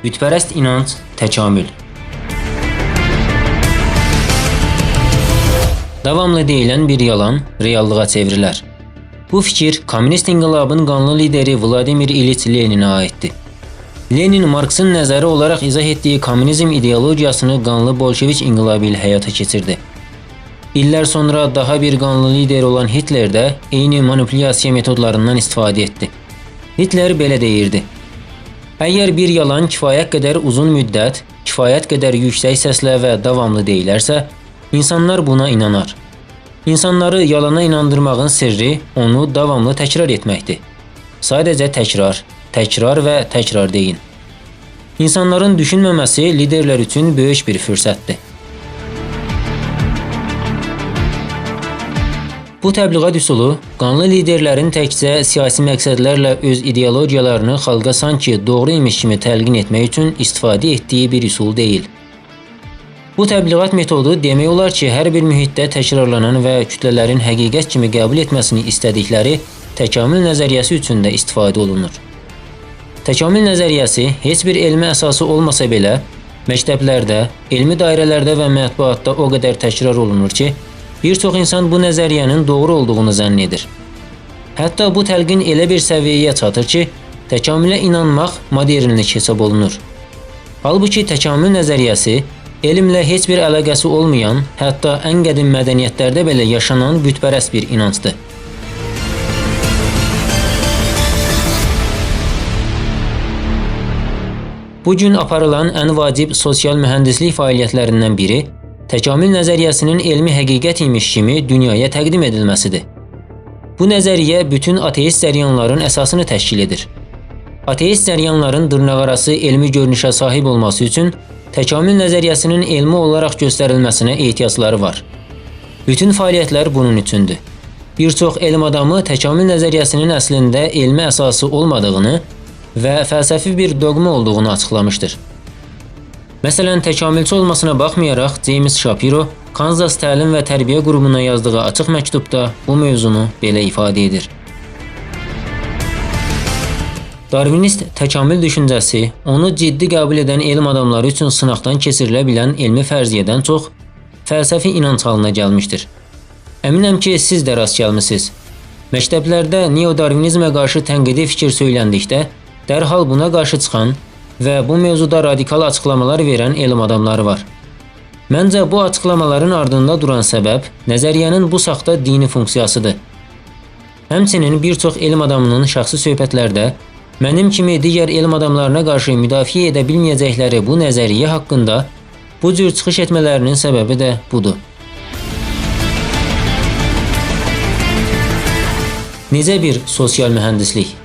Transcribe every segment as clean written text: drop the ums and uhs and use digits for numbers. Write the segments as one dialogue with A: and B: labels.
A: Bütpərəst inanc, təkamül. Davamlı deyilən bir yalan reallığa çevrilər. Bu fikir Kommunist inqilabın qanlı lideri Vladimir İliç Leninə aiddir. Lenin Marksın nəzəri olaraq izah etdiyi kommunizm ideologiyasını qanlı Bolşevik inqilabı ilə həyata keçirdi. İllər sonra daha bir qanlı lider olan Hitler də eyni manipulyasiya metodlarından istifadə etdi. Hitler belə deyirdi: "Əgər bir yalan kifayət qədər uzun müddət, kifayət qədər yüksək səslə və davamlı deyilərsə, insanlar buna inanar. İnsanları yalana inandırmağın sirri onu davamlı təkrar etməkdir. Sadəcə təkrar, təkrar və təkrar deyin." İnsanların düşünməməsi liderlər üçün böyük bir fürsətdir. Bu təbliğat üsulu qanlı liderlərin təkcə siyasi məqsədlərlə öz ideologiyalarını xalqa sanki doğru imiş kimi təlqin etmək üçün istifadə etdiyi bir üsul deyil. Bu təbliğat metodu demək olar ki, hər bir mühitdə təkrarlanan və kütlələrin həqiqət kimi qəbul etməsini istədikləri təkamül nəzəriyyəsi üçün də istifadə olunur. Təkamül nəzəriyyəsi heç bir elmi əsası olmasa belə, məktəblərdə, elmi dairələrdə və mətbuatda o qədər təkrar olunur ki, bir çox insan bu nəzəriyyənin doğru olduğunu zənn edir. Hətta bu təlqin elə bir səviyyəyə çatır ki, təkamülə inanmaq modernlik hesab olunur. Halbuki təkamül nəzəriyyəsi elmlə heç bir əlaqəsi olmayan, hətta ən qədim mədəniyyətlərdə belə yaşanan bütpərəst bir inancdır. Bugün aparılan ən vacib sosial mühəndislik fəaliyyətlərindən biri təkamül nəzəriyyəsinin elmi həqiqət imiş kimi dünyaya təqdim edilməsidir. Bu nəzəriyyə bütün ateist cəryanların əsasını təşkil edir. Ateist cəryanların dırnaqarası elmi görünüşə sahib olması üçün təkamül nəzəriyyəsinin elmi olaraq göstərilməsinə ehtiyacları var. Bütün fəaliyyətlər bunun üçündür. Bir çox elm adamı təkamül nəzəriyyəsinin əslində elmi əsası olmadığını və fəlsəfi bir dogma olduğunu açıqlamışdır. Məsələn, təkamülçü olmasına baxmayaraq James Shapiro Kansas Təlim və Tərbiyə qrupuna yazdığı açıq məktubda bu mövzunu belə ifadə edir. Darwinist təkamül düşüncəsi onu ciddi qəbul edən elm adamları üçün sınaqdan keçirilə bilən elmi fərziyyədən çox fəlsəfi inanc halına gəlmişdir. Əminəm ki, siz də rast gəlmisiniz. Məktəblərdə neo-darvinizmə qarşı tənqidi fikir söyləndikdə dərhal buna qarşı çıxan və bu mövzuda radikal açıqlamalar verən elm adamları var. Məncə bu açıqlamaların ardında duran səbəb nəzəriyyənin bu saxta dini funksiyasıdır. Həmçinin bir çox elm adamının şəxsi söhbətlərdə mənim kimi digər elm adamlarına qarşı müdafiə edə bilməyəcəkləri bu nəzəriyyə haqqında bu cür çıxış etmələrinin səbəbi də budur. Necə bir sosial mühəndislik?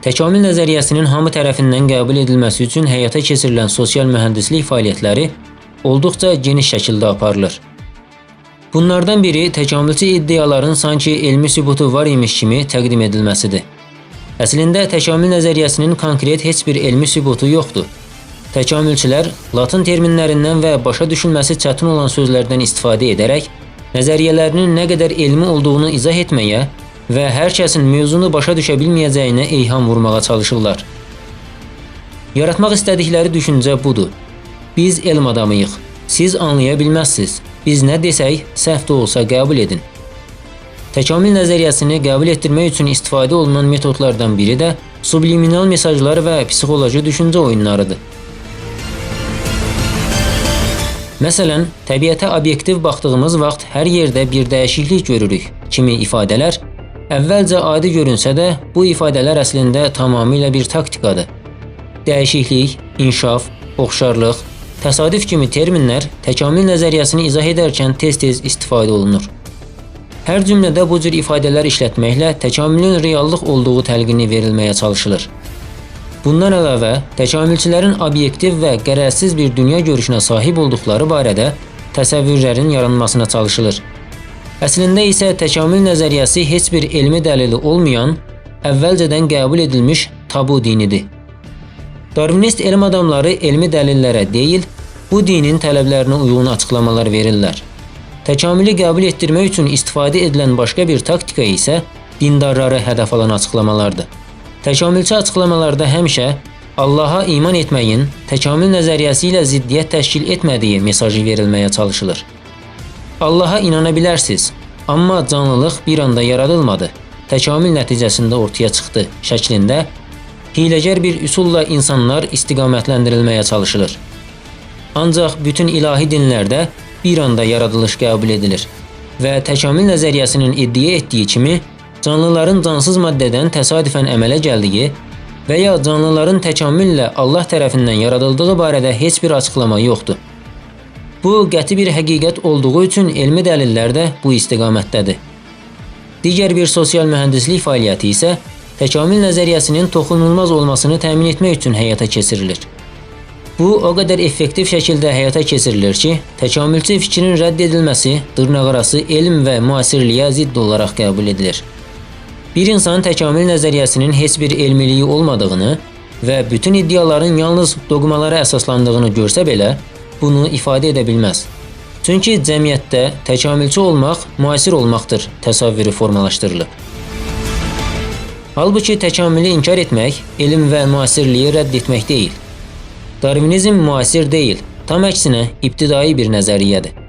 A: Təkamül nəzəriyyəsinin hamı tərəfindən qəbul edilməsi üçün həyata keçirilən sosial mühəndislik fəaliyyətləri olduqca geniş şəkildə aparılır. Bunlardan biri təkamülçü iddiaların sanki elmi sübutu var imiş kimi təqdim edilməsidir. Əslində təkamül nəzəriyyəsinin konkret heç bir elmi sübutu yoxdur. Təkamülçülər latın terminlərindən və başa düşülməsi çətin olan sözlərdən istifadə edərək nəzəriyyələrinin nə qədər elmi olduğunu izah etməyə və hər kəsin mövzunu başa düşə bilməyəcəyinə eyham vurmağa çalışırlar. Yaratmaq istədikləri düşüncə budur. Biz elm adamıyıq, siz anlaya bilməzsiniz, biz nə desək, səhv də olsa qəbul edin. Təkamül nəzəriyyəsini qəbul etdirmək üçün istifadə olunan metodlardan biri də subliminal mesajlar və psixoloji düşüncə oyunlarıdır. Məsələn, təbiətə obyektiv baxdığımız vaxt hər yerdə bir dəyişiklik görürük kimi ifadələr əvvəlcə adi görünsə də, bu ifadələr əslində tamamilə bir taktikadır. Dəyişiklik, inkişaf, oxşarlıq, təsadüf kimi terminlər təkamül nəzəriyyəsini izah edərkən tez-tez istifadə olunur. Hər cümlədə bu cür ifadələr işlətməklə təkamülün reallıq olduğu təlqini verilməyə çalışılır. Bundan əlavə, təkamülçülərin obyektiv və qərəzsiz bir dünya görüşünə sahib olduqları barədə təsəvvürlərin yaranmasına çalışılır. Əslində isə təkamül nəzəriyyəsi heç bir elmi dəlili olmayan, əvvəlcədən qəbul edilmiş tabu dinidir. Darwinist elm adamları elmi dəlillərə deyil, bu dinin tələblərinə uyğun açıqlamalar verirlər. Təkamülü qəbul etdirmək üçün istifadə edilən başqa bir taktika isə dindarları hədəf alan açıqlamalardır. Təkamülçü açıqlamalarda həmişə Allaha iman etməyin təkamül nəzəriyyəsi ilə ziddiyyət təşkil etmədiyi mesajı verilməyə çalışılır. Allaha inana bilərsiniz, amma canlılıq bir anda yaradılmadı, təkamül nəticəsində ortaya çıxdı şəklində hiləgər bir üsulla insanlar istiqamətləndirilməyə çalışılır. Ancaq bütün ilahi dinlərdə bir anda yaradılış qəbul edilir və təkamül nəzəriyyəsinin iddia etdiyi kimi canlıların cansız maddədən təsadüfən əmələ gəldiyi və ya canlıların təkamüllə Allah tərəfindən yaradıldığı barədə heç bir açıqlama yoxdur. Bu, qəti bir həqiqət olduğu üçün elmi dəlillər də bu istiqamətdədir. Digər bir sosial mühəndislik fəaliyyəti isə təkamül nəzəriyyəsinin toxunulmaz olmasını təmin etmək üçün həyata keçirilir. Bu, o qədər effektiv şəkildə həyata keçirilir ki, təkamülçü fikrin rədd edilməsi dırnaqarası elm və müasirliyə zidd olaraq qəbul edilir. Bir insan təkamül nəzəriyyəsinin heç bir elmiliyi olmadığını və bütün iddiaların yalnız doqmalara əsaslandığını görsə belə, bunu ifadə edə bilməz. Çünki cəmiyyətdə təkamülçü olmaq müasir olmaqdır təsəvvürü formalaşdırılıb. Halbuki təkamülü inkar etmək, elm və müasirliyi rədd etmək deyil. Darvinizm müasir deyil, tam əksinə ibtidai bir nəzəriyyədir.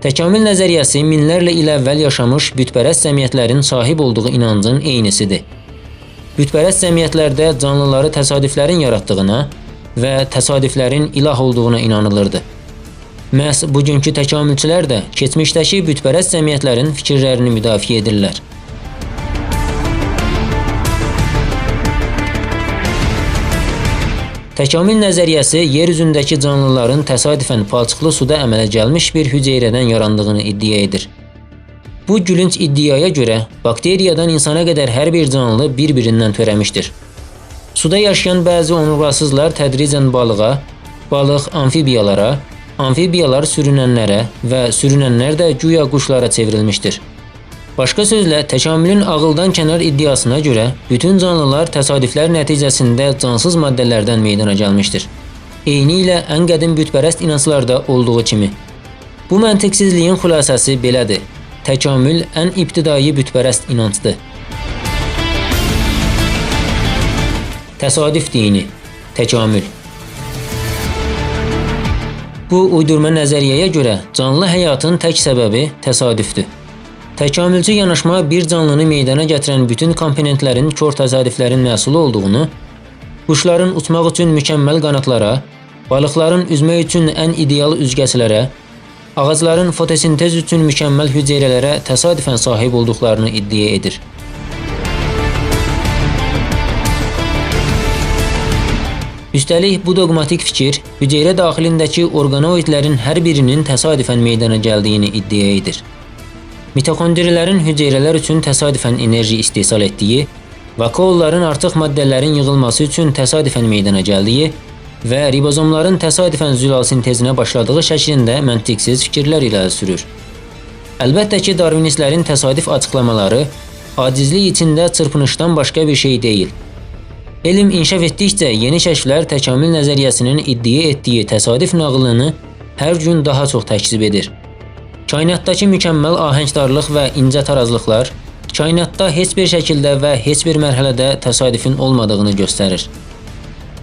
A: Təkamül nəzəriyyəsi minlərlə il əvvəl yaşamış bütpərəst cəmiyyətlərin sahib olduğu inancın eynisidir. Bütpərəst cəmiyyətlərdə canlıları təsadüflərin yaratdığına və təsadüflərin ilah olduğuna inanılırdı. Məhz bugünkü təkamülçülər də keçmişdəki bütpərəst cəmiyyətlərin fikirlərini müdafiə edirlər. Təkamül nəzəriyyəsi yer üzündəki canlıların təsadüfən palçıqlı suda əmələ gəlmiş bir hüceyrədən yarandığını iddia edir. Bu gülünc iddiaya görə bakteriyadan insana qədər hər bir canlı bir-birindən törəmişdir. Suda yaşayan bəzi onurğasızlar tədricən balığa, balıq amfibiyalara, amfibiyalar sürünənlərə və sürünənlər də güya quşlara çevrilmişdir. Başqa sözlə, təkamülün ağıldan kənar iddiasına görə bütün canlılar təsadüflər nəticəsində cansız maddələrdən meydana gəlmişdir. Eyni ilə ən qədim bütpərəst inanclarda olduğu kimi. Bu məntiqsizliyin xülasəsi belədir. Təkamül ən ibtidai bütpərəst inancdır. Təsadüf dini, təkamül. Bu uydurma nəzəriyyəyə görə canlı həyatın tək səbəbi təsadüfdür. Təkamülçü yanaşma bir canlını meydana gətirən bütün komponentlərin kör təsadüflərin məhsulu olduğunu, quşların uçmaq üçün mükəmməl qanatlara, balıqların üzmək üçün ən ideal üzgəçlərə, ağacların fotosintez üçün mükəmməl hüceyrələrə təsadüfən sahib olduqlarını iddia edir. Üstəlik, bu dogmatik fikir hüceyrə daxilindəki orqanoidlərin hər birinin təsadüfən meydana gəldiyini iddia edir. Mitokondrilərin hüceyrələr üçün təsadüfən enerji istehsal etdiyi, vakuolların artıq maddələrin yığılması üçün təsadüfən meydana gəldiyi və ribozomların təsadüfən zülal sintezinə başladığı şəklində məntiqsiz fikirlər irəli sürür. Əlbəttə ki, darvinistlərin təsadüf açıqlamaları acizlik içində çırpınışdan başqa bir şey deyil. Elm inkişaf etdikcə yeni kəşflər təkamül nəzəriyyəsinin iddia etdiyi təsadüf nağılını hər gün daha çox təkzib edir. Kainatdakı mükəmməl ahəngdarlıq və incə tarazlıqlar kainatda heç bir şəkildə və heç bir mərhələdə təsadüfün olmadığını göstərir.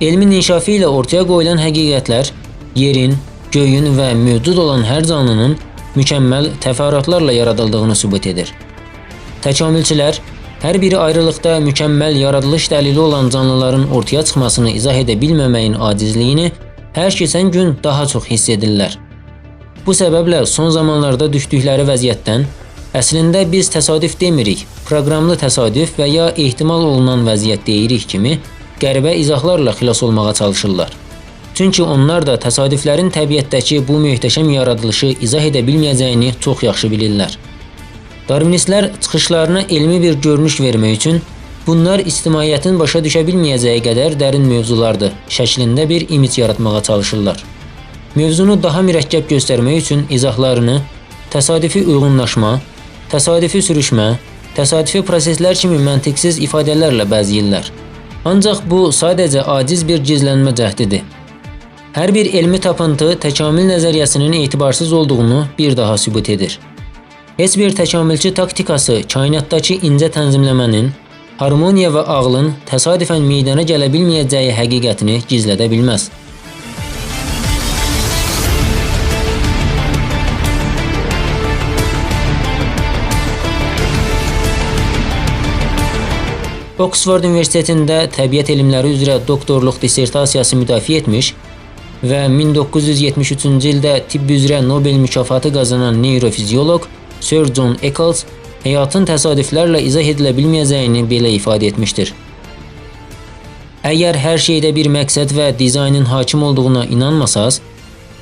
A: Elmin inkişafı ilə ortaya qoyulan həqiqətlər yerin, göyün və mövcud olan hər canlının mükəmməl təfərrüatlarla yaradıldığını sübut edir. Təkamülçülər hər biri ayrılıqda mükəmməl yaradılış dəlili olan canlıların ortaya çıxmasını izah edə bilməməyin acizliyini hər keçən gün daha çox hiss edirlər. Bu səbəblə son zamanlarda düşdükləri vəziyyətdən əslində biz təsadüf demirik, proqramlı təsadüf və ya ehtimal olunan vəziyyət deyirik kimi qəribə izahlarla xilas olmağa çalışırlar. Çünki onlar da təsadüflərin təbiətdəki bu möhtəşəm yaradılışı izah edə bilməyəcəyini çox yaxşı bilirlər. Darvinistlər çıxışlarına elmi bir görünüş vermək üçün bunlar ictimaiyyətin başa düşə bilməyəcəyi qədər dərin mövzulardır şəklində bir imic yaratmağa çalışırlar. Mövzunu daha mürəkkəb göstərmək üçün izahlarını təsadüfi uyğunlaşma, təsadüfi sürüşmə, təsadüfi proseslər kimi məntiqsiz ifadələrlə bəzəyirlər. Ancaq bu sadəcə aciz bir gizlənmə cəhdidir. Hər bir elmi tapıntı təkamül nəzəriyyəsinin etibarsız olduğunu bir daha sübut edir. Heç bir təkamülçü taktikası kainatdakı incə tənzimləmənin, harmoniya və ağlın təsadüfən meydana gələ bilməyəcəyi həqiqətini gizlədə bilməz. Oxford Universitetində təbiət elmləri üzrə doktorluq dissertasiyası müdafiə etmiş və 1973-cü ildə tibb üzrə Nobel mükafatı qazanan neyrofizioloq Sir John Eccles həyatın təsadüflərlə izah edilə bilməyəcəyini belə ifadə etmişdir. Əgər hər şeydə bir məqsəd və dizaynın hakim olduğuna inanmasaz,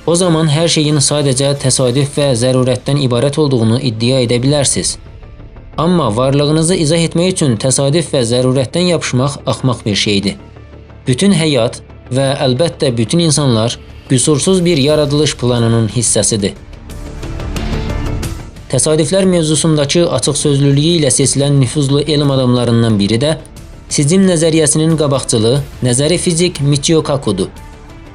A: o zaman hər şeyin sadəcə təsadüf və zərurətdən ibarət olduğunu iddia edə bilərsiniz. Amma varlığınızı izah etmək üçün təsadüf və zərurətdən yapışmaq axmaq bir şeydir. Bütün həyat və əlbəttə bütün insanlar qüsursuz bir yaradılış planının hissəsidir. Təsadüflər mövzusundakı açıq-sözlülüyü ilə seçilən nüfuzlu elm adamlarından biri də Sicim nəzəriyyəsinin qabaqcılı nəzəri fizik Michio Kaku'dur.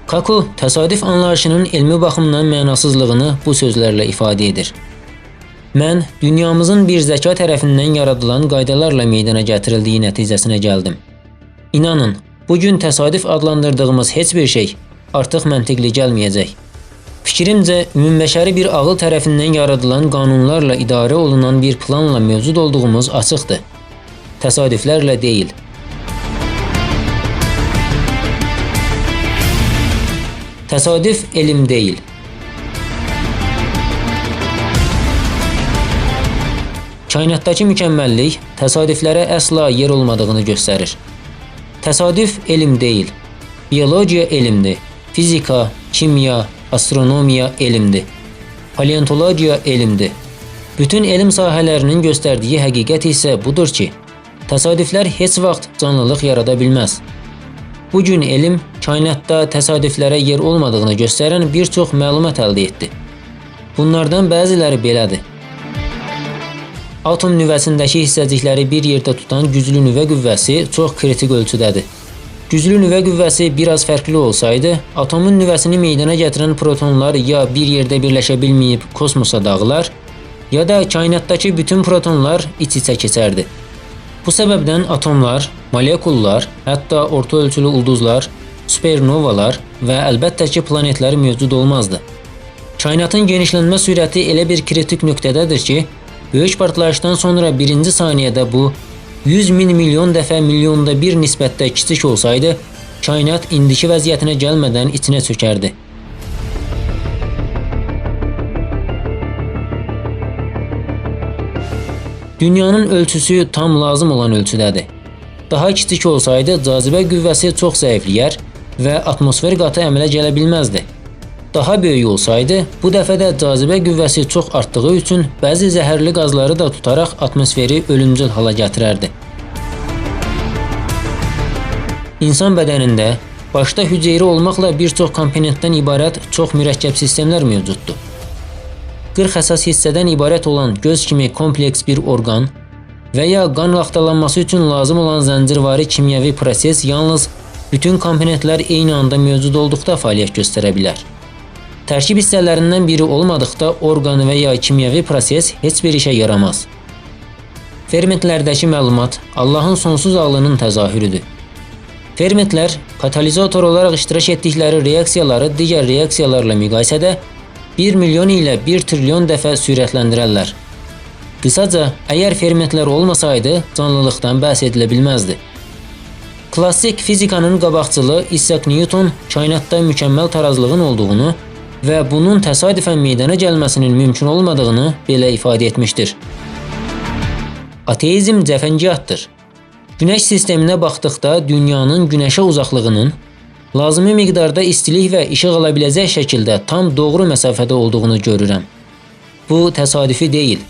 A: Kaku təsadüf anlayışının elmi baxımdan mənasızlığını bu sözlərlə ifadə edir. Mən dünyamızın bir zəka tərəfindən yaradılan qaydalarla meydana gətirildiyi nəticəsinə gəldim. İnanın, bugün təsadüf adlandırdığımız heç bir şey artıq məntiqli gəlməyəcək. Fikrimcə, ümumbəşəri bir ağıl tərəfindən yaradılan qanunlarla idarə olunan bir planla mövcud olduğumuz açıqdır. Təsadüflərlə deyil. Təsadüf elm deyil. Kainatdakı mükəmməllik təsadüflərə əsla yer olmadığını göstərir. Təsadüf elm deyil. Biologiya elmdir. Fizika, kimya, astronomiya elmdir. Paleontologiya elmdir. Bütün elm sahələrinin göstərdiyi həqiqət isə budur ki, təsadüflər heç vaxt canlılıq yarada bilməz. Bugün elm kainatda təsadüflərə yer olmadığını göstərən bir çox məlumat əldə etdi. Bunlardan bəziləri belədir. Atom nüvəsindəki hissəcikləri bir yerdə tutan güclü nüvə qüvvəsi çox kritik ölçüdədir. Güclü nüvə qüvvəsi biraz fərqli olsaydı, atomun nüvəsini meydana gətirən protonlar ya bir yerdə birləşə bilməyib kosmosa dağılar, ya da kainatdakı bütün protonlar iç-içə keçərdi. Bu səbəbdən atomlar, molekullar, hətta orta ölçülü ulduzlar, supernovalar və əlbəttə ki planetlər mövcud olmazdı. Kainatın genişlənmə sürəti elə bir kritik nöqtədədir ki, böyük partlayışdan sonra birinci saniyədə bu 100 min milyon dəfə milyonda bir nisbətdə kiçik olsaydı, kainat indiki vəziyyətinə gəlmədən içinə çökərdi. Dünyanın ölçüsü tam lazım olan ölçüdədir. Daha kiçik olsaydı, cazibə qüvvəsi çox zəifləyər və atmosfer qatı əmələ gələ bilməzdi. Daha böyük olsaydı, bu dəfə də cazibə qüvvəsi çox artdığı üçün bəzi zəhərli qazları da tutaraq atmosferi ölümcül hala gətirərdi. İnsan bədənində başda hüceyrə olmaqla bir çox komponentdən ibarət çox mürəkkəb sistemlər mövcuddur. 40 əsas hissədən ibarət olan göz kimi kompleks bir orqan və ya qan laxtalanması üçün lazım olan zəncirvari kimyəvi proses yalnız bütün komponentlər eyni anda mövcud olduqda fəaliyyət göstərə bilər. Tərkib hissələrindən biri olmadıqda orqan və ya kimyəvi proses heç bir işə yaramaz. Fermentlərdəki məlumat Allahın sonsuz ağlının təzahürüdür. Fermentlər katalizator olaraq iştirak etdikləri reaksiyaları digər reaksiyalarla müqayisədə 1 milyon ilə 1 trilyon dəfə sürətləndirərlər. Qısaca, əgər fermentlər olmasaydı, canlılıqdan bəhs edilə bilməzdi. Klassik fizikanın qabaqcılı Isaac Newton kainatda mükəmməl tarazlığın olduğunu və bunun təsadüfən meydana gəlməsinin mümkün olmadığını belə ifadə etmişdir. Ateizm cəfəngiyatdır. Günəş sisteminə baxdıqda dünyanın günəşə uzaqlığının lazımi miqdarda istilik və işıq ala biləcək şəkildə tam doğru məsafədə olduğunu görürəm. Bu təsadüfi deyil.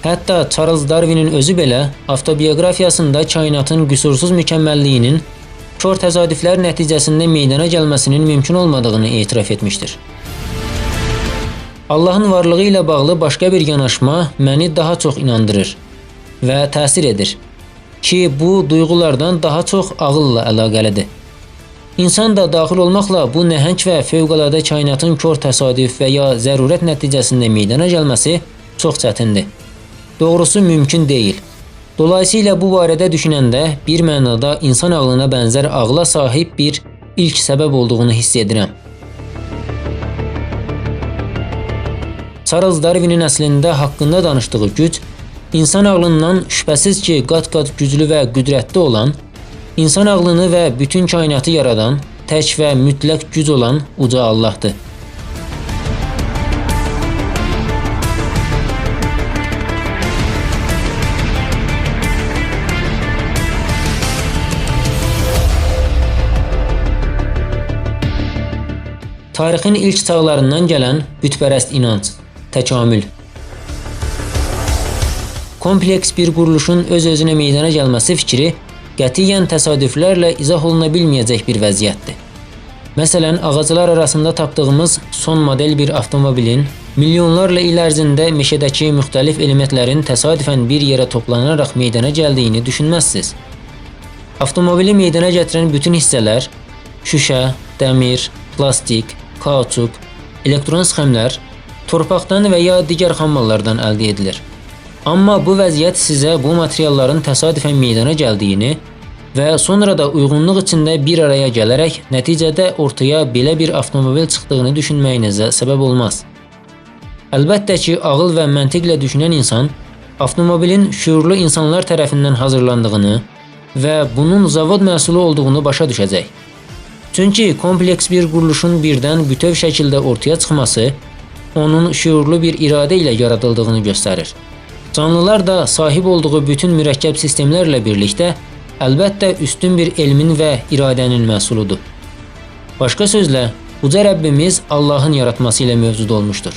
A: Hətta Charles Darwinin özü belə avtobiografiyasında kainatın qüsursuz mükəmməlliyinin kör təsadüflər nəticəsində meydana gəlməsinin mümkün olmadığını etiraf etmişdir. Allahın varlığı ilə bağlı başqa bir yanaşma məni daha çox inandırır və təsir edir ki, bu duyğulardan daha çox ağılla əlaqəlidir. İnsan da daxil olmaqla bu nəhəng və fövqəladə kainatın kör təsadüf və ya zərurət nəticəsində meydana gəlməsi çox çətindir. Doğrusu mümkün deyil. Dolayısıyla bu barədə düşünəndə bir mənada insan ağlına bənzər ağla sahib bir ilk səbəb olduğunu hiss edirəm. Charles Darwinin əslində haqqında danışdığı güc, insan ağlından şübhəsiz ki, qat-qat güclü və qüdrətli olan, insan ağlını və bütün kainatı yaradan, tək və mütləq güc olan uca Allahdır. Tarixin ilk çağlarından gələn bütpərəst inanc, təkamül. Kompleks bir quruluşun öz-özünə meydana gəlməsi fikri qətiyyən təsadüflərlə izah oluna bilməyəcək bir vəziyyətdir. Məsələn, ağaclar arasında tapdığımız son model bir avtomobilin milyonlarla il ərzində meşədəki müxtəlif elementlərin təsadüfən bir yerə toplanaraq meydana gəldiyini düşünməzsiniz. Avtomobili meydana gətirən bütün hissələr, şüşə, dəmir, plastik, kauçuk, elektron sxemlər, torpaqdan və ya digər xammallardan əldə edilir. Amma bu vəziyyət sizə bu materialların təsadüfən meydana gəldiyini və sonra da uyğunluq içində bir araya gələrək nəticədə ortaya belə bir avtomobil çıxdığını düşünməyinizə səbəb olmaz. Əlbəttə ki, ağıl və məntiqlə düşünən insan avtomobilin şüurlu insanlar tərəfindən hazırlandığını və bunun zavod məhsulu olduğunu başa düşəcək. Çünki kompleks bir quruluşun birdən bütöv şəkildə ortaya çıxması onun şüurlu bir iradə ilə yaradıldığını göstərir. Canlılar da sahib olduğu bütün mürəkkəb sistemlərlə birlikdə əlbəttə üstün bir elmin və iradənin məhsuludur. Başqa sözlə, uca Rəbbimiz Allahın yaratması ilə mövcud olmuşdur.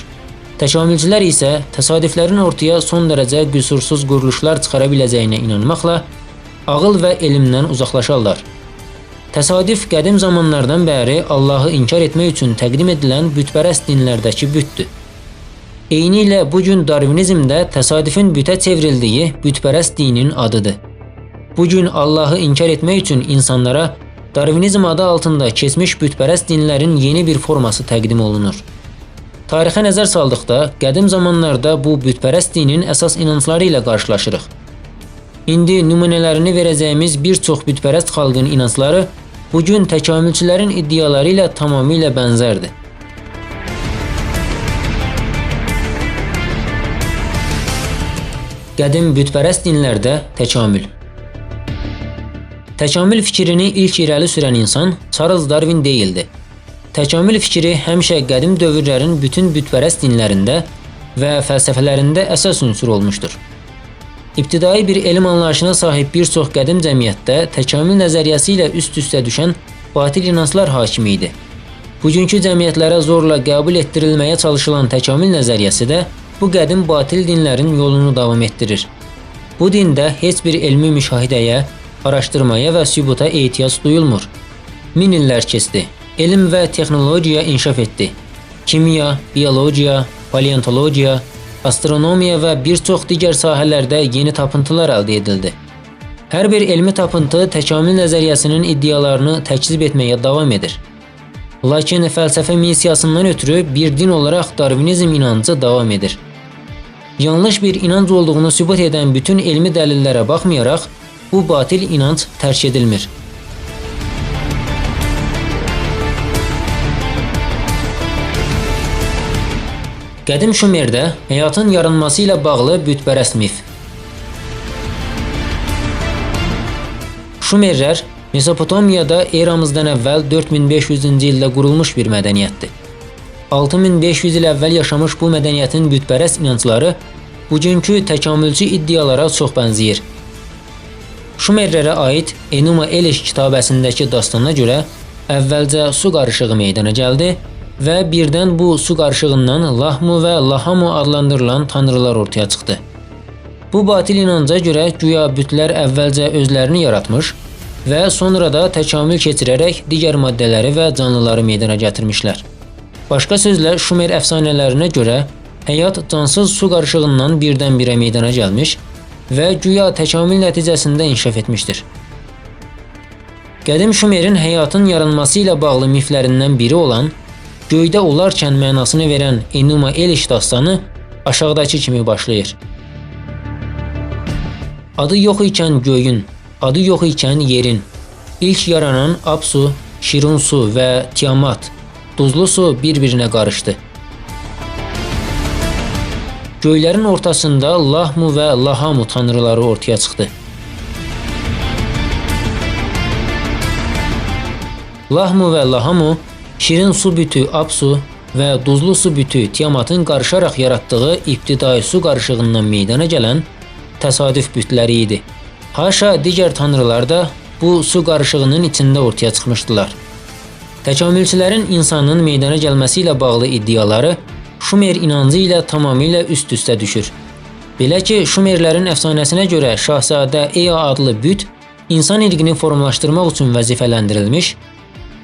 A: Təkamülçülər isə təsadüflərin ortaya son dərəcə qüsursuz quruluşlar çıxara biləcəyinə inanmaqla ağıl və elmdən uzaqlaşarlar. Təsadüf qədim zamanlardan bəri Allahı inkar etmək üçün təqdim edilən bütpərəst dinlərdəki bütdür. Eynilə bugün Darvinizmdə təsadüfün bütə çevrildiyi bütpərəst dinin adıdır. Bugün Allahı inkar etmək üçün insanlara Darvinizm adı altında keçmiş bütpərəst dinlərin yeni bir forması təqdim olunur. Tarixə nəzər saldıqda qədim zamanlarda bu bütpərəst dinin əsas inancları ilə qarşılaşırıq. İndi nümunələrini verəcəyimiz bir çox bütpərəst xalqın inancları bugün təkamülçülərin iddiaları ilə tamamilə bənzərdir. Qədim bütpərəst dinlərdə təkamül. Təkamül fikrini ilk irəli sürən insan Charles Darwin deyildi. Təkamül fikri həmişə qədim dövrlərin bütün bütpərəst dinlərində və fəlsəfələrində əsas ünsur olmuşdur. İbtidai bir elm anlayışına sahib bir çox qədim cəmiyyətdə təkamül nəzəriyyəsi ilə üst-üstə düşən batil inanclar hakimi idi. Bugünkü cəmiyyətlərə zorla qəbul etdirilməyə çalışılan təkamül nəzəriyyəsi də bu qədim batil dinlərin yolunu davam etdirir. Bu dində heç bir elmi müşahidəyə, araşdırmaya və sübuta ehtiyac duyulmur. Min illər keçdi. Elm və texnologiya inkişaf etdi. Kimya, biologiya, paleontologiya, astronomiya və bir çox digər sahələrdə yeni tapıntılar əldə edildi. Hər bir elmi tapıntı təkamül nəzəriyyəsinin iddialarını təkzib etməyə davam edir. Lakin fəlsəfə missiyasından ötürü bir din olaraq Darvinizm inancı davam edir. Yanlış bir inanc olduğunu sübut edən bütün elmi dəlillərə baxmayaraq, bu batil inanc tərk edilmir. Qədim Şumerdə həyatın yaranması ilə bağlı bütpərəst mif. Şumerlər Mesopotamiyada eramızdan əvvəl 4500-cü ildə qurulmuş bir mədəniyyətdir. 6500 il əvvəl yaşamış bu mədəniyyətin bütpərəst inancları bugünkü təkamülçü iddialara çox bənzəyir. Şumerlərə aid Enuma Elish kitabəsindəki dastana görə əvvəlcə su qarışığı meydana gəldi və birdən bu su qarışığından Lahmu və Lahamu adlandırılan tanrılar ortaya çıxdı. Bu batil inanca görə güya bütlər əvvəlcə özlərini yaratmış və sonra da təkamül keçirərək digər maddələri və canlıları meydana gətirmişlər. Başqa sözlə, Şumer əfsanələrinə görə həyat cansız su qarışığından birdən-birə meydana gəlmiş və güya təkamül nəticəsində inkişaf etmişdir. Qədim Şumerin həyatın yaranması ilə bağlı miflərindən biri olan göydə olarkən mənasını verən Enuma Elish dastanı aşağıdakı kimi başlayır. Adı yox ikən göyün, adı yox ikən yerin, ilk yaranan Apsu, şirin su və Tiamat, duzlu su bir-birinə qarışdı. Göylərin ortasında Lahmu və Lahamu tanrıları ortaya çıxdı. Lahmu və Lahamu, şirin su bütü Apsu və duzlu su bütü Tiamatın qarışaraq yaratdığı ibtidai su qarışığından meydana gələn təsadüf bütləri idi. Haşa digər tanrılar da bu su qarışığının içində ortaya çıxmışdılar. Təkamülçülərin insanın meydana gəlməsi ilə bağlı iddiaları Şumer inancı ilə tamamilə üst-üstə düşür. Belə ki, Şumerlərin əfsanəsinə görə Şahzadə Ea adlı büt insan irqini formalaşdırmaq üçün vəzifələndirilmiş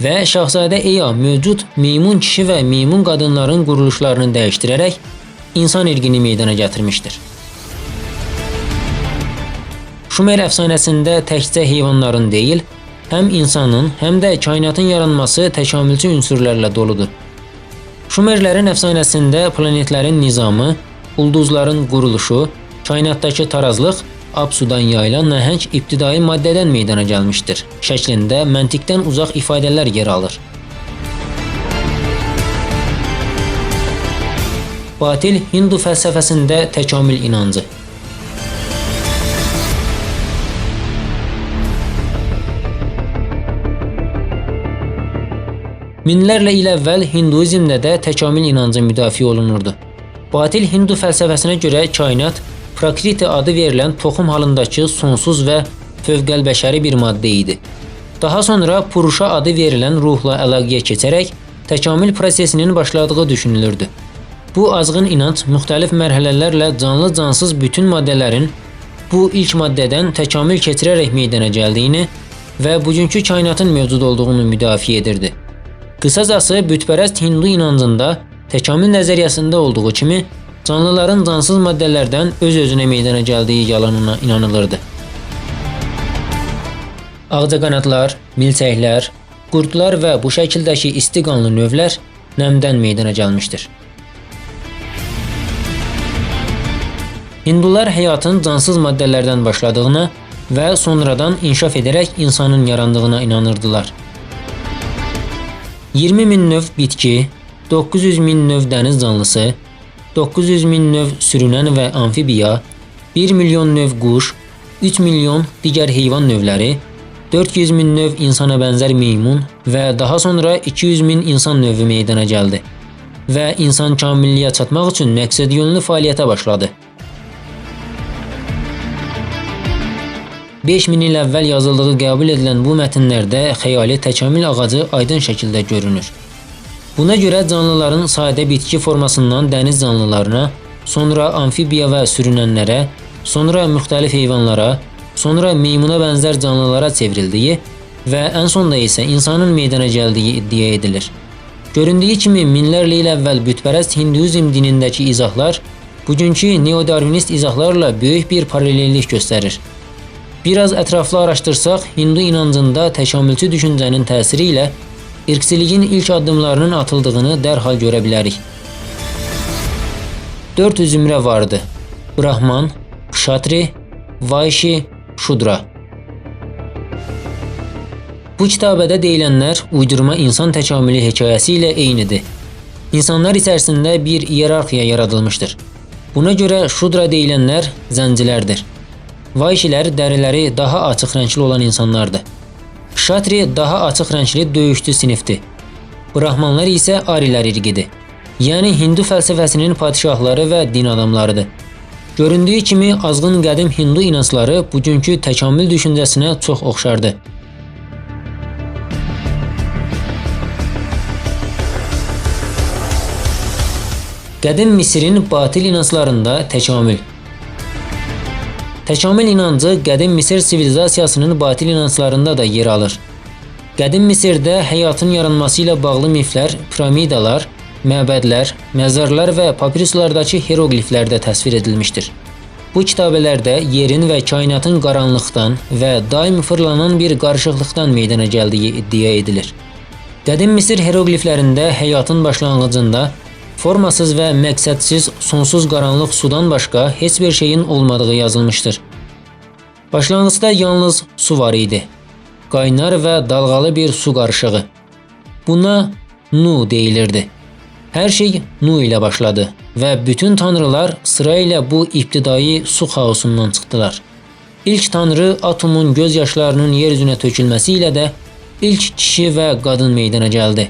A: və Şahzadə Ea mövcud meymun kişi və meymun qadınların quruluşlarını dəyişdirərək insan irqini meydana gətirmişdir. Şumer əfsanəsində təkcə heyvanların deyil, həm insanın, həm də kainatın yaranması təkamülçü ünsürlərlə doludur. Şumerlərin əfsanəsində planetlərin nizamı, ulduzların quruluşu, kainatdakı tarazlıq Apsudan yayılan nəhəng ibtidai maddədən meydana gəlmişdir. Şəklində məntiqdən uzaq ifadələr yer alır. Batil Hindu fəlsəfəsində təkamül inancı. Minlərlə il əvvəl Hinduizmdə də təkamül inancı müdafiə olunurdu. Batil Hindu fəlsəfəsinə görə kainat Prakriti adı verilən toxum halındakı sonsuz və fövqəlbəşəri bir maddə idi. Daha sonra Purusha adı verilən ruhla əlaqəyə keçərək təkamül prosesinin başladığı düşünülürdü. Bu azğın inanc müxtəlif mərhələlərlə canlı-cansız bütün maddələrin bu ilk maddədən təkamül keçirərək meydana gəldiyini və bugünkü kainatın mövcud olduğunu müdafiə edirdi. Qısacası, bütpərəst Hindu inancında təkamül nəzəriyyəsində olduğu kimi canlıların cansız maddələrdən öz-özünə meydana gəldiyi yalanına inanılırdı. Ağcaqanadlar, milçəklər, qurdlar və bu şəkildəki isti qanlı növlər nəmdən meydana gəlmişdir. Hindular həyatın cansız maddələrdən başladığına və sonradan inkişaf edərək insanın yarandığına inanırdılar. 20 min növ bitki, 900 min növ dəniz canlısı, 900 min növ sürünən və amfibiya, 1 milyon növ quş, 3 milyon digər heyvan növləri, 400 min növ insana bənzər meymun və daha sonra 200 min insan növü meydana gəldi və insan kamilliyə çatmaq üçün məqsədyönlü fəaliyyətə başladı. 5000 il əvvəl yazıldığı qəbul edilən bu mətnlərdə xəyali təkamül ağacı aydın şəkildə görünür. Buna görə canlıların sadə bitki formasından dəniz canlılarına, sonra amfibiya və sürünənlərə, sonra müxtəlif heyvanlara, sonra meymuna bənzər canlılara çevrildiyi və ən sonda isə insanın meydana gəldiyi iddia edilir. Göründüyü kimi minlərlə il əvvəl bütpərəst Hinduizm dinindəki izahlar bugünkü neodarvinist izahlarla böyük bir paralellik göstərir. Biraz ətraflı araşdırsaq, Hindu inancında təkamülçü düşüncənin təsiri ilə irqçiliyin ilk addımlarının atıldığını dərhal görə bilərik. 4 zümrə vardı: Brahman, Kshatri, Vayshi, Shudra. Bu kitabədə deyilənlər uydurma insan təkamülü hekayəsi ilə eynidir. İnsanlar içərisində bir iyerarxiya yaradılmışdır. Buna görə Shudra deyilənlər zəncilərdir. Vayshilər dəriləri daha açıq rəngli olan insanlardır. Kshatri daha açıq rəngli döyüşçü sinifdir. Brahmanlar isə arilər irqidir. Yəni Hindu fəlsəfəsinin padişahları və din adamlarıdır. Göründüyü kimi azğın qədim Hindu inancları bugünkü təkamül düşüncəsinə çox oxşardır. Qədim Misirin batil inanclarında təkamül. Təkamül inancı qədim Misir sivilizasiyasının batil inanclarında da yer alır. Qədim Misirdə həyatın yaranması ilə bağlı miflər, piramidalar, məbədlər, məzarlar və papiruslardakı heroqliflərdə təsvir edilmişdir. Bu kitabələrdə yerin və kainatın qaranlıqdan və daim fırlanan bir qarışıqlıqdan meydana gəldiyi iddia edilir. Qədim Misir heroqliflərində həyatın başlanğıcında formasız və məqsədsiz sonsuz qaranlıq sudan başqa heç bir şeyin olmadığı yazılmışdır. Başlanğıcda yalnız su var idi. Qaynar və dalğalı bir su qarışığı. Buna Nu deyilirdi. Hər şey Nu ilə başladı və bütün tanrılar sırayla bu ibtidai su xaosundan çıxdılar. İlk tanrı Atomun göz yaşlarının yer üzünə tökülməsi ilə də ilk kişi və qadın meydana gəldi.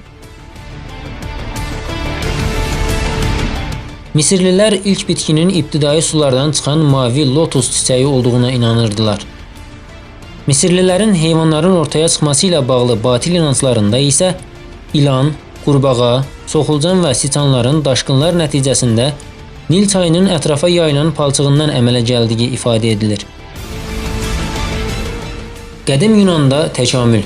A: Misirlilər ilk bitkinin ibtidai sulardan çıxan mavi lotus çiçəyi olduğuna inanırdılar. Misirlilərin heyvanların ortaya çıxması ilə bağlı batil inanclarında isə ilan, qurbağa, soxulcan və siçanların daşqınlar nəticəsində Nil çayının ətrafa yayılan palçığından əmələ gəldiyi ifadə edilir. Qədim Yunanda təkamül.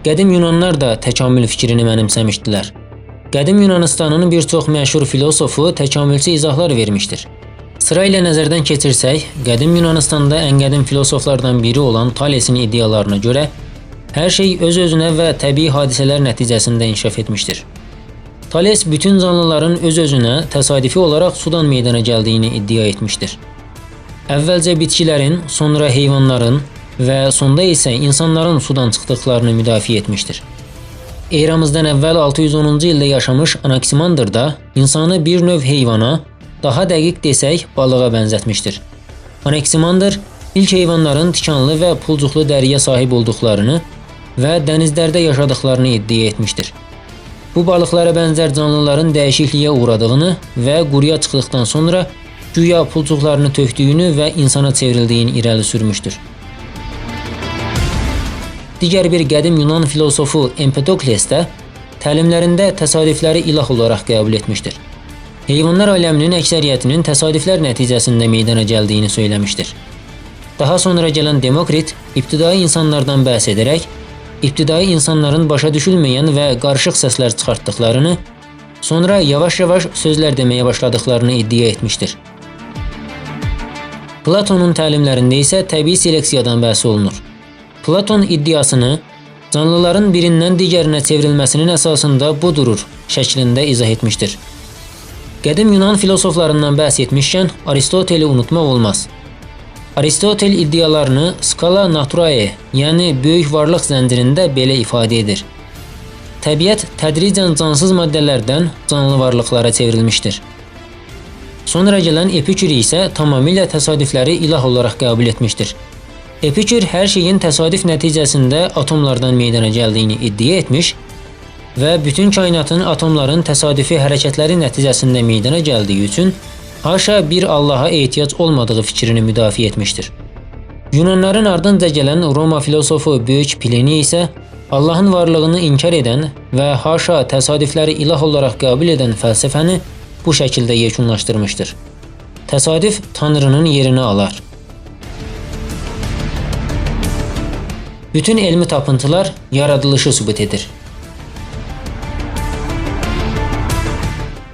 A: Qədim Yunanlar da təkamül fikrini mənimsəmişdilər. Qədim Yunanistanın bir çox məşhur filosofu təkamülçü izahlar vermişdir. Sırayla nəzərdən keçirsək, qədim Yunanistanda ən qədim filosoflardan biri olan Thalesin iddialarına görə hər şey öz-özünə və təbii hadisələr nəticəsində inkişaf etmişdir. Thales bütün canlıların öz-özünə təsadüfi olaraq sudan meydana gəldiyini iddia etmişdir. Əvvəlcə bitkilərin, sonra heyvanların və sonda isə insanların sudan çıxdıqlarını müdafiə etmişdir. Eramızdan əvvəl 610-cu ildə yaşamış Anaximander da insanı bir növ heyvana, daha dəqiq desək balığa bənzətmişdir. Anaximander ilk heyvanların tikanlı və pulcuqlu dəriyə sahib olduqlarını və dənizlərdə yaşadıqlarını iddia etmişdir. Bu balıqlara bənzər canlıların dəyişikliyə uğradığını və quruya çıxdıqdan sonra güya pulcuqlarını tökdüyünü və insana çevrildiyini irəli sürmüşdür. Digər bir qədim Yunan filosofu Empedokles də təlimlərində təsadüfləri ilah olaraq qəbul etmişdir. Heyvanlar aləminin əksəriyyətinin təsadüflər nəticəsində meydana gəldiyini söyləmişdir. Daha sonra gələn Demokrit ibtidai insanlardan bəhs edərək, ibtidai insanların başa düşülməyən və qarışıq səslər çıxartdıqlarını, sonra yavaş-yavaş sözlər deməyə başladıqlarını iddia etmişdir. Platonun təlimlərində isə təbii seleksiyadan bəhs olunur. Platon iddiasını canlıların birindən digərinə çevrilməsinin əsasında bu durur şəklində izah etmişdir. Qədim Yunan filosoflarından bəhs etmişkən Aristoteli unutmaq olmaz. Aristotel iddialarını skala naturae, yəni böyük varlıq zəncirində belə ifadə edir. Təbiət tədricən cansız maddələrdən canlı varlıqlara çevrilmişdir. Sonra gələn Epikür isə tamamilə təsadüfləri ilah olaraq qəbul etmişdir. Epikür hər şeyin təsadüf nəticəsində atomlardan meydana gəldiyini iddia etmiş və bütün kainatın atomların təsadüfi hərəkətləri nəticəsində meydana gəldiyi üçün haşa bir Allaha ehtiyac olmadığı fikrini müdafiə etmişdir. Yunanların ardınca gələn Roma filosofu Böyük Plini isə Allahın varlığını inkar edən və haşa təsadüfləri ilah olaraq qəbul edən fəlsəfəni bu şəkildə yekunlaşdırmışdır. Təsadüf Tanrının yerini alar. Bütün elmi tapıntılar yaradılışı sübut edir.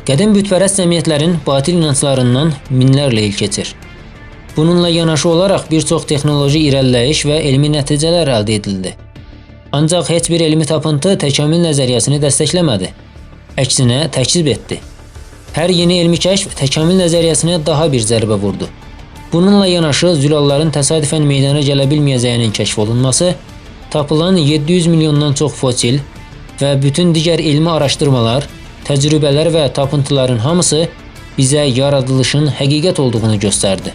A: Qədim bütpərəst cəmiyyətlərin batil inanclarından minlərlə il keçir. Bununla yanaşı olaraq bir çox texnoloji irəliləyiş və elmi nəticələr əldə edildi. Ancaq heç bir elmi tapıntı təkamül nəzəriyyəsini dəstəkləmədi. Əksinə təkzib etdi. Hər yeni elmi kəşf təkamül nəzəriyyəsinə daha bir zərbə vurdu. Bununla yanaşı zülalların təsadüfən meydana gələ bilməyəcəyinin kəşf olunması, tapılan 700 milyondan çox fosil və bütün digər elmi araşdırmalar, təcrübələr və tapıntıların hamısı bizə yaradılışın həqiqət olduğunu göstərdi.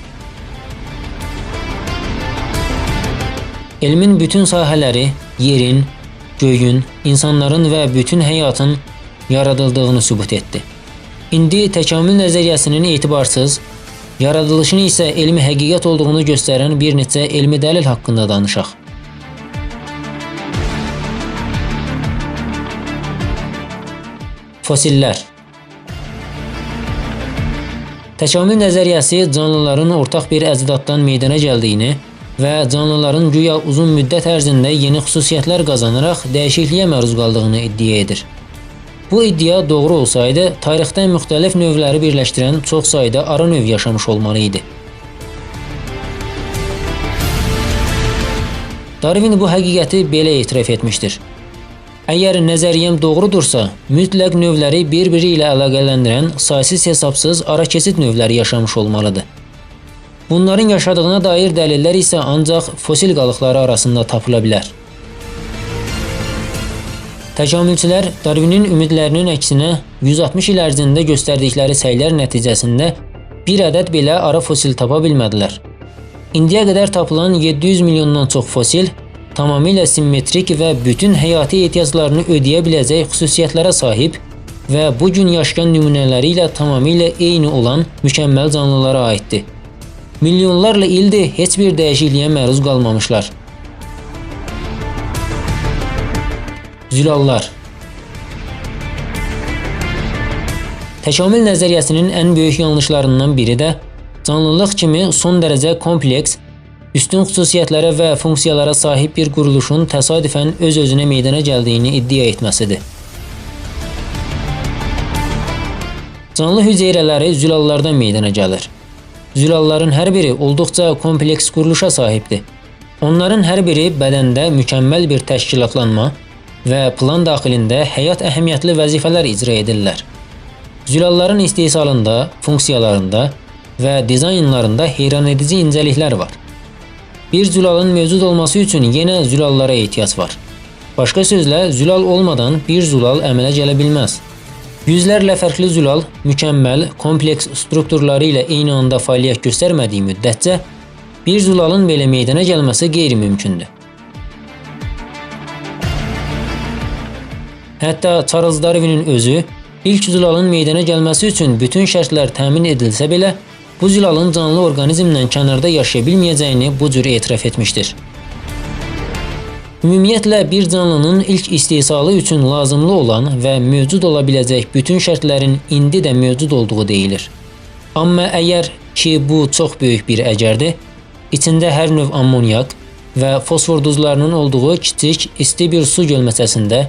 A: Elmin bütün sahələri yerin, göyün, insanların və bütün həyatın yaradıldığını sübut etdi. İndi təkamül nəzəriyyəsinin etibarsız, yaradılışın isə elmi həqiqət olduğunu göstərən bir neçə elmi dəlil haqqında danışaq. Fosillər. Təkamül nəzəriyyəsi canlıların ortaq bir əcdaddan meydana gəldiyini və canlıların güya uzun müddət ərzində yeni xüsusiyyətlər qazanaraq dəyişikliyə məruz qaldığını iddia edir. Bu iddia doğru olsaydı, tarixdə müxtəlif növləri birləşdirən çox sayda ara növ yaşamış olmalı idi. Darwin bu həqiqəti belə etiraf etmişdir. Əgər nəzəriyyəm doğrudursa, mütləq növləri bir-biri ilə əlaqələndirən saysız-hesabsız ara keçid növləri yaşamış olmalıdır. Bunların yaşadığına dair dəlillər isə ancaq fosil qalıqları arasında tapıla bilər. Təkamülçülər Darwinin ümidlərinin əksinə 160 il ərzində göstərdikləri səylər nəticəsində bir ədəd belə ara fosil tapa bilmədilər. İndiyə qədər tapılan 700 milyondan çox fosil tamamilə simmetrik və bütün həyati ehtiyaclarını ödəyə biləcək xüsusiyyətlərə sahib və bu gün yaşayan nümunələri ilə tamamilə eyni olan mükəmməl canlılara aiddir. Milyonlarla ildir heç bir dəyişikliyə məruz qalmamışlar. Zülallar. Təkamül nəzəriyyəsinin ən böyük yanlışlarından biri də canlılıq kimi son dərəcə kompleks, üstün xüsusiyyətlərə və funksiyalara sahib bir quruluşun təsadüfən öz-özünə meydana gəldiyini iddia etməsidir. Canlı hüceyrələri zülallardan meydana gəlir. Zülalların hər biri olduqca kompleks quruluşa sahibdir. Onların hər biri bədəndə mükəmməl bir təşkilatlanma və plan daxilində həyat əhəmiyyətli vəzifələr icra edirlər. Zülalların istehsalında, funksiyalarında və dizaynlarında heyranedici incəliklər var. Bir zülalın mövcud olması üçün yenə zülallara ehtiyac var. Başqa sözlə, zülal olmadan bir zülal əmələ gələ bilməz. Yüzlərlə fərqli zülal mükəmməl, kompleks strukturları ilə eyni anda fəaliyyət göstərmədiyi müddətcə bir zülalın belə meydana gəlməsi qeyri-mümkündür. Hətta Charles Darwinin özü ilk zülalın meydana gəlməsi üçün bütün şərtlər təmin edilsə belə, bu zülalın canlı orqanizmdən kənarda yaşaya bilməyəcəyini bu cür etiraf etmişdir. Ümumiyyətlə, bir canlının ilk istehsalı üçün lazımlı olan və mövcud ola biləcək bütün şərtlərin indi də mövcud olduğu deyilir. Amma əgər ki, bu çox böyük bir əgərdir, içində hər növ ammonyak və fosfor duzlarının olduğu kiçik, isti bir su gölməçəsində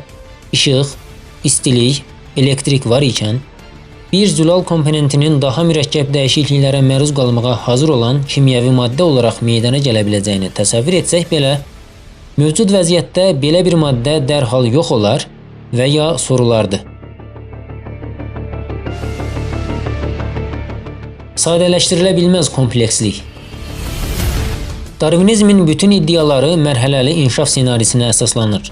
A: işıq, istilik, elektrik var ikən, bir zülal komponentinin daha mürəkkəb dəyişikliklərə məruz qalmağa hazır olan kimyəvi maddə olaraq meydana gələ biləcəyini təsəvvür etsək belə, mövcud vəziyyətdə belə bir maddə dərhal yox olar və ya sorulardı. Sadələşdirilə bilməz komplekslik. Darwinizmin bütün iddiaları mərhələli inkişaf ssenarisinə əsaslanır.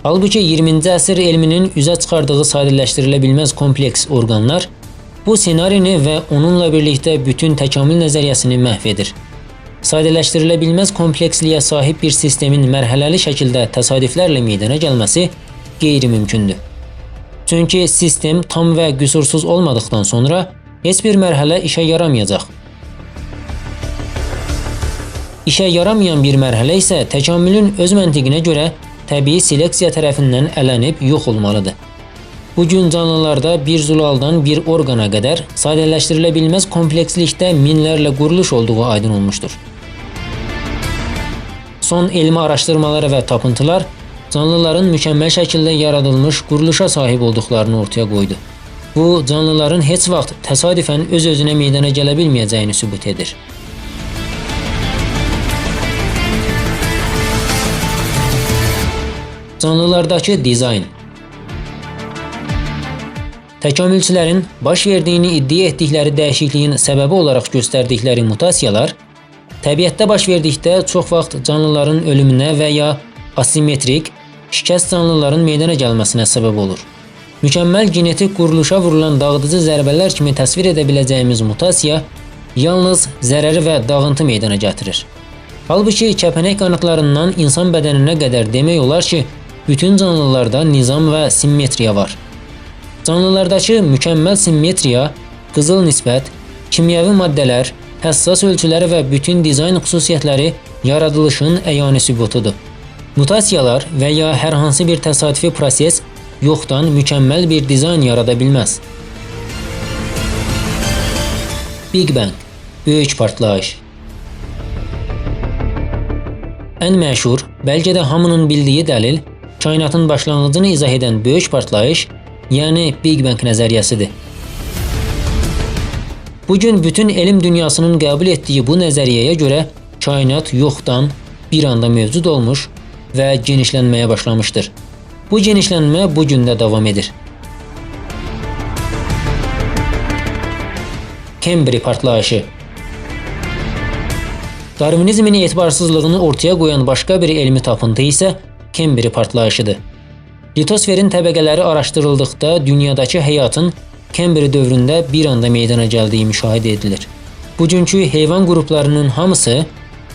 A: Halbuki 20-ci əsr elminin üzə çıxardığı sadələşdirilə bilməz kompleks orqanlar bu ssenarini və onunla birlikdə bütün təkamül nəzəriyyəsini məhv edir. Sadələşdirilə bilməz kompleksliyə sahib bir sistemin mərhələli şəkildə təsadüflərlə meydana gəlməsi qeyri-mümkündür. Çünki sistem tam və qüsursuz olmadıqdan sonra heç bir mərhələ işə yaramayacaq. İşə yaramayan bir mərhələ isə təkamülün öz məntiqinə görə təbii seleksiya tərəfindən ələnib yox olmalıdır. Bugün canlılarda bir zülaldan bir orqana qədər sadələşdirilə bilməz komplekslikdə minlərlə quruluş olduğu aydın olmuşdur. Son elmi araşdırmalar və tapıntılar canlıların mükəmməl şəkildə yaradılmış quruluşa sahib olduqlarını ortaya qoydu. Bu, canlıların heç vaxt təsadüfən öz-özünə meydana gələ bilməyəcəyini sübut edir. Canlılardakı dizayn. Təkamülçülərin baş verdiyini iddia etdikləri dəyişikliyin səbəbi olaraq göstərdikləri mutasiyalar, təbiətdə baş verdikdə çox vaxt canlıların ölümünə və ya asimetrik, şikəst canlıların meydana gəlməsinə səbəb olur. Mükəmməl genetik quruluşa vurulan dağıdıcı zərbələr kimi təsvir edə biləcəyimiz mutasiya yalnız zərəri və dağıntı meydana gətirir. Halbuki kəpənək qanadlarından insan bədəninə qədər demək olar ki, bütün canlılarda nizam və simmetriya var. Canlılardakı mükəmməl simmetriya, qızıl nisbət, kimyəvi maddələr, həssas ölçüləri və bütün dizayn xüsusiyyətləri yaradılışın əyani sübutudur. Mutasiyalar və ya hər hansı bir təsadüfi proses yoxdan mükəmməl bir dizayn yarada bilməz. Big Bang, böyük partlayış. Ən məşhur, bəlkə də hamının bildiyi dəlil, kainatın başlanğıcını izah edən böyük partlayış, yəni Big Bang nəzəriyyəsidir. Bugün bütün elm dünyasının qəbul etdiyi bu nəzəriyyəyə görə kainat yoxdan bir anda mövcud olmuş və genişlənməyə başlamışdır. Bu genişlənmə bu gün də davam edir. Kembri partlayışı. Darvinizmin etibarsızlığını ortaya qoyan başqa bir elmi tapıntı isə Kembri partlayışıdır. Litosferin təbəqələri araşdırıldıqda dünyadakı həyatın Kembri dövründə bir anda meydana gəldiyi müşahidə edilir. Bugünkü heyvan qruplarının hamısı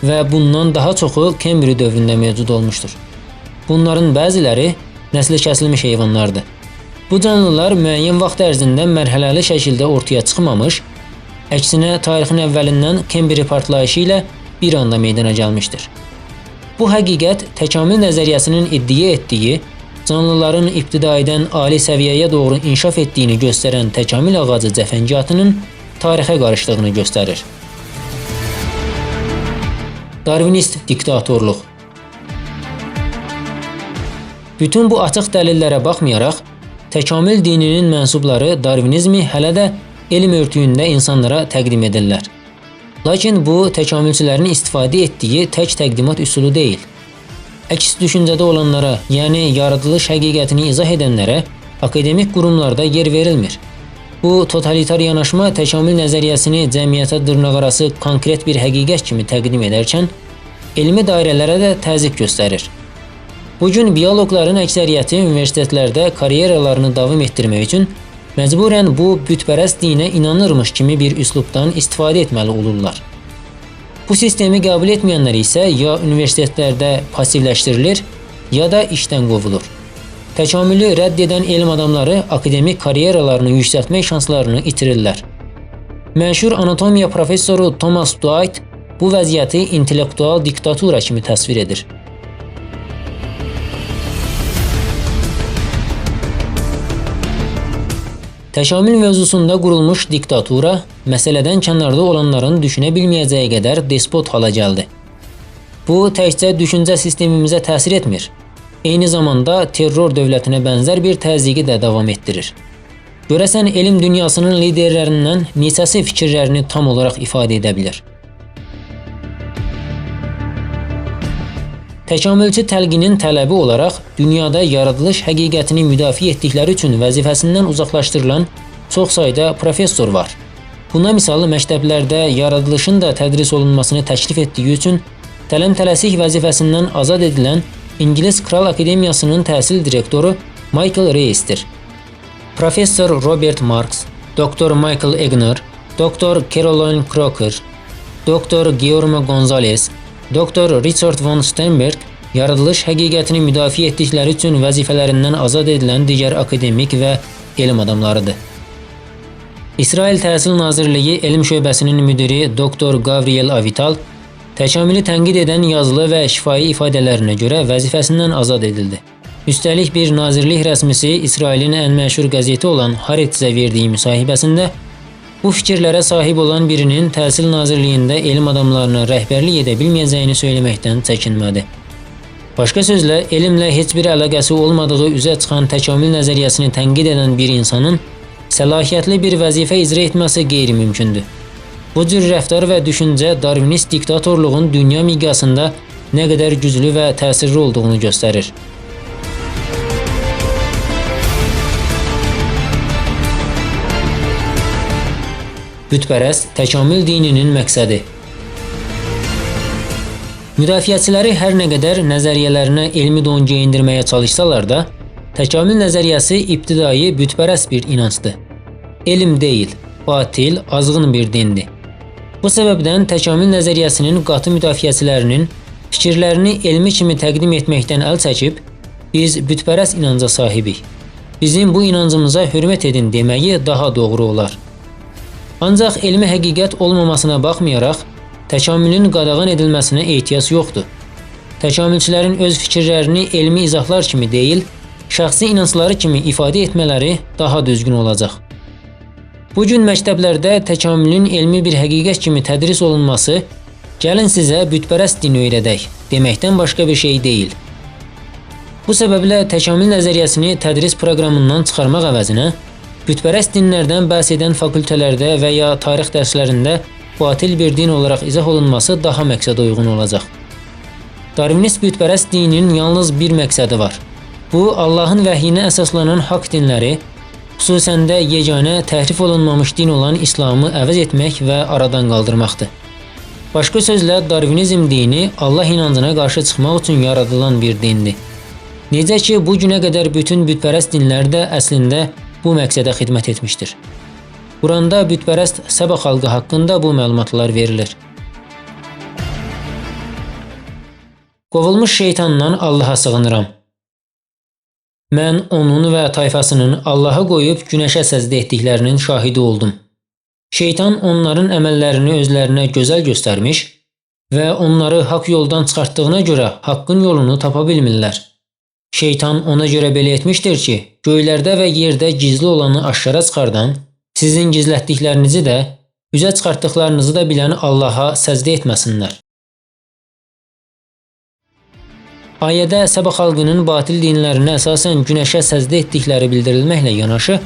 A: və bundan daha çoxu Kembri dövründə mövcud olmuşdur. Bunların bəziləri nəsli kəsilmiş heyvanlardır. Bu canlılar müəyyən vaxt ərzində mərhələli şəkildə ortaya çıxmamış, əksinə tarixin əvvəlindən Kembri partlayışı ilə bir anda meydana gəlmişdir. Bu həqiqət təkamül nəzəriyyəsinin iddia etdiyi, canlıların ibtidaidən ali səviyyəyə doğru inkişaf etdiyini göstərən təkamül ağacı cəfəngiyatının tarixə qarışdığını göstərir. Darvinist diktatorluq. Bütün bu açıq dəlillərə baxmayaraq, təkamül dininin mənsubları Darvinizmi hələ də elm örtüyündə insanlara təqdim edirlər. Lakin bu, təkamülçülərin istifadə etdiyi tək təqdimat üsulu deyil. Əks düşüncədə olanlara, yəni yaradılış həqiqətini izah edənlərə akademik qurumlarda yer verilmir. Bu, totalitar yanaşma təkamül nəzəriyyəsini cəmiyyətə dırnaqarası konkret bir həqiqət kimi təqdim edərkən, elmi dairələrə də təzyiq göstərir. Bugün bioloqların əksəriyyəti universitetlərdə karyeralarını davam etdirmək üçün məcburən bu bütpərəst dinə inanırmış kimi bir üslubdan istifadə etməli olurlar. Bu sistemi qəbul etməyənlər isə ya universitetlərdə passivləşdirilir, ya da işdən qovulur. Təkamülü rədd edən elm adamları akademik karyeralarını yüksəltmək şanslarını itirirlər. Məşhur anatomiya professoru Thomas Dwight bu vəziyyəti intellektual diktatura kimi təsvir edir. Təkamül mövzusunda qurulmuş diktatura məsələdən kənarda olanların düşünə bilməyəcəyi qədər despot hala gəldi. Bu, təkcə düşüncə sistemimizə təsir etmir. Eyni zamanda terror dövlətinə bənzər bir təzyiqi də davam etdirir. Görəsən, elm dünyasının liderlərindən neçəsi fikirlərini tam olaraq ifadə edə bilər? Təkamülçü təlqinin tələbi olaraq dünyada yaradılış həqiqətini müdafiə etdikləri üçün vəzifəsindən uzaqlaşdırılan çox sayda professor var. Buna misal məktəblərdə yaradılışın da tədris olunmasını təklif etdiyi üçün tələm-tələsik vəzifəsindən azad edilən İngilis Kral Akademiyasının təhsil direktoru Michael Reis'tir. Professor Robert Marks, Dr. Michael Egner, Dr. Caroline Crocker, Dr. Guillermo Gonzalez, Dr. Richard von Sternberg yaradılış həqiqətini müdafiə etdikləri üçün vəzifələrindən azad edilən digər akademik və elm adamlarıdır. İsrail Təhsil Nazirliyi Elm Şöbəsinin müdiri Dr. Gabriel Avital təkamülü tənqid edən yazılı və şifahi ifadələrinə görə vəzifəsindən azad edildi. Üstəlik bir nazirlik rəsmisi İsrailin ən məşhur qəzeti olan Haaretzə verdiyi müsahibəsində bu fikirlərə sahib olan birinin Təhsil Nazirliyində elm adamlarına rəhbərlik edə bilməyəcəyini söyləməkdən çəkinmədi. Başqa sözlə, elmlə heç bir əlaqəsi olmadığı üzə çıxan təkamül nəzəriyyəsini tənqid edən bir insanın səlahiyyətli bir vəzifə icra etməsi qeyri-mümkündür. Bu cür rəftar və düşüncə Darvinist diktatorluğun dünya miqyasında nə qədər güclü və təsirli olduğunu göstərir. Bütpərəst təkamül dininin məqsədi. Müdafiəçiləri hər nə qədər nəzəriyyələrinə elmi don geyindirməyə çalışsalar da, təkamül nəzəriyyəsi ibtidai bütpərəst bir inancdır. Elm deyil, batil, azğın bir dindir. Bu səbəbdən təkamül nəzəriyyəsinin qatı müdafiəçilərinin fikirlərini elmi kimi təqdim etməkdən əl çəkib, biz bütpərəst inanca sahibik. Bizim bu inancımıza hörmət edin deməyi daha doğru olar. Ancaq elmi həqiqət olmamasına baxmayaraq, təkamülün qadağan edilməsinə ehtiyac yoxdur. Təkamülçülərin öz fikirlərini elmi izahlar kimi deyil, şəxsi inancları kimi ifadə etmələri daha düzgün olacaq. Bugün məktəblərdə təkamülün elmi bir həqiqət kimi tədris olunması, gəlin sizə bütpərəst din öyrədək deməkdən başqa bir şey deyil. Bu səbəblə təkamül nəzəriyyəsini tədris proqramından çıxarmaq əvəzinə, bütpərəst dinlərdən bəhs edən fakültələrdə və ya tarix dərslərində batil bir din olaraq izah olunması daha məqsədə uyğun olacaq. Darvinist bütpərəst dinin yalnız bir məqsədi var. Bu Bu, Allahın vəhyinə əsaslanan haqq dinləri, xüsusən də yeganə təhrif olunmamış din olan İslamı əvəz etmək və aradan qaldırmaqdır. Başqa sözlə, Darvinizm dini Allah inancına qarşı çıxmaq üçün yaradılan bir dindir. Necə ki, bu günə qədər bütün bütpərəst dinlər də əslində bu məqsədə xidmət etmişdir. Quranda bütpərəst Səba xalqı haqqında bu məlumatlar verilir. Qovulmuş şeytandan Allaha sığınıram. Mən onun və tayfasının Allaha qoyub günəşə səzdə etdiklərinin şahidi oldum. Şeytan onların əməllərini özlərinə gözəl göstərmiş və onları haqq yoldan çıxartdığına görə haqqın yolunu tapa bilmirlər. Şeytan ona görə belə etmişdir ki, göylərdə və yerdə gizli olanı aşkara çıxardan, sizin gizlətdiklərinizi də, üzə çıxartdıqlarınızı da bilən Allaha səzdə etməsinlər. Ayədə Səba xalqının batil dinlərinə əsasən günəşə səzdə etdikləri bildirilməklə yanaşı,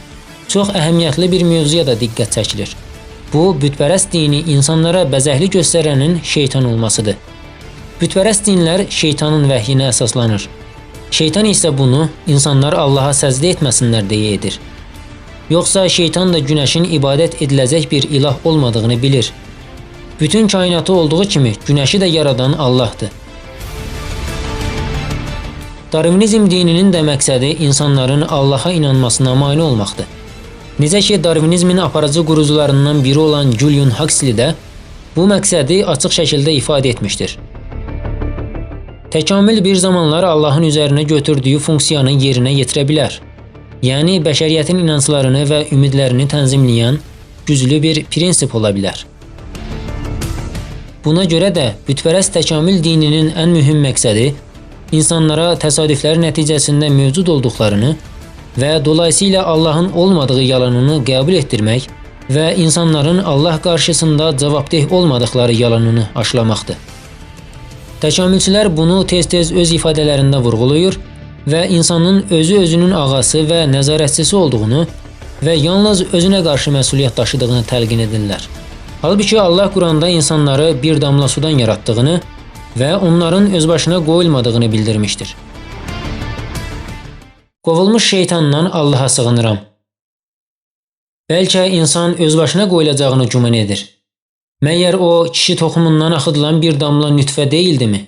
A: çox əhəmiyyətli bir mövzuya da diqqət çəkilir. Bu, bütpərəst dini insanlara bəzəkli göstərənin şeytan olmasıdır. Bütpərəst dinlər şeytanın vəhyinə əsaslanır. Şeytan isə bunu insanlar Allaha səzdə etməsinlər deyə edir. Yoxsa şeytan da günəşin ibadət ediləcək bir ilah olmadığını bilir. Bütün kainatı olduğu kimi günəşi də yaradan Allahdır. Darvinizm dininin də məqsədi insanların Allaha inanmasına mane olmaqdır. Necə ki, Darvinizmin aparıcı qurucularından biri olan Julian Huxley də bu məqsədi açıq şəkildə ifadə etmişdir. Təkamül bir zamanlar Allahın üzərinə götürdüyü funksiyanı yerinə yetirə bilər. Yəni, bəşəriyyətin inanclarını və ümidlərini tənzimləyən güclü bir prinsip ola bilər. Buna görə də bütpərəst təkamül dininin ən mühüm məqsədi insanlara təsadüflər nəticəsində mövcud olduqlarını və dolayısıyla Allahın olmadığı yalanını qəbul etdirmək və insanların Allah qarşısında cavabdeh olmadıqları yalanını aşılamaqdır. Təkamülçülər bunu tez-tez öz ifadələrində vurğulayır və insanın özü-özünün ağası və nəzarətçisi olduğunu və yalnız özünə qarşı məsuliyyət daşıdığını təlqin edirlər. Halbuki Allah Quranda insanları bir damla sudan yaratdığını və onların özbaşına qoyulmadığını bildirmişdir. Qovulmuş şeytandan Allaha sığınıram. Bəlkə insan özbaşına qoyulacağını güman edir. Məyər o, kişi toxumundan axıdılan bir damla nütfə deyildimi?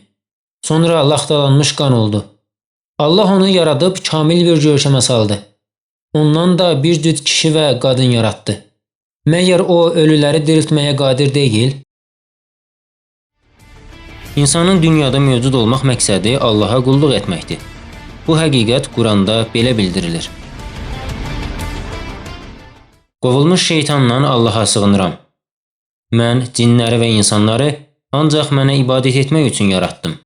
A: Sonra laxtalanmış qan oldu. Allah onu yaradıb kamil bir görkəmə saldı. Ondan da bir cüt kişi və qadın yaratdı. Məyər o, ölüləri diriltməyə qadir deyil? İnsanın dünyada mövcud olmaq məqsədi Allaha qulluq etməkdir. Bu həqiqət Quranda belə bildirilir. Qovulmuş şeytandan Allaha sığınıram. Mən cinləri və insanları ancaq mənə ibadət etmək üçün yaratdım.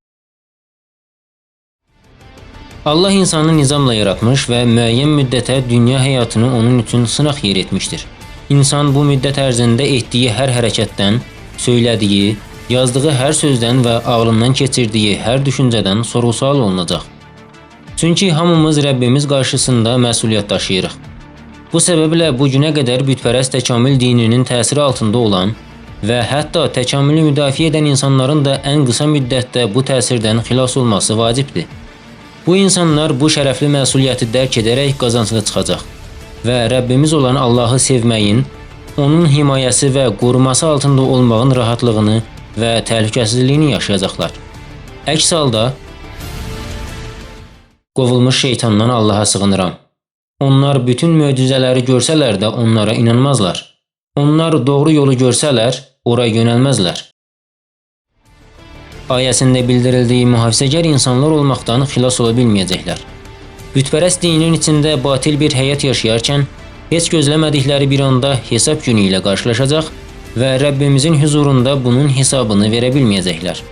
A: Allah insanı nizamla yaratmış və müəyyən müddətə dünya həyatını onun üçün sınaq yer etmişdir. İnsan bu müddət ərzində etdiyi hər hərəkətdən, söylədiyi, yazdığı hər sözdən və ağlından keçirdiyi hər düşüncədən sorğu-sual olunacaq. Çünki hamımız Rəbbimiz qarşısında məsuliyyət daşıyırıq. Bu səbəblə bu günə qədər bütpərəst təkamül dininin təsiri altında olan və hətta təkamülü müdafiə edən insanların da ən qısa müddətdə bu təsirdən xilas olması vacibdir. Bu insanlar bu şərəfli məsuliyyəti dərk edərək qazanclı çıxacaq və Rəbbimiz olan Allahı sevməyin, onun himayəsi və qoruması altında olmağın rahatlığını və təhlükəsizliyini yaşayacaqlar. Əks halda, qovulmuş şeytandan Allaha sığınıram. Onlar bütün möcüzələri görsələr də onlara inanmazlar. Onlar doğru yolu görsələr, ora yönəlməzlər. Ayəsində bildirildiyi mühafizəgər insanlar olmaqdan xilas ola bilməyəcəklər. Bütpərəst dinin içində batil bir həyat yaşayarkən, heç gözləmədikləri bir anda hesab günü ilə qarşılaşacaq və Rəbbimizin huzurunda bunun hesabını verə bilməyəcəklər.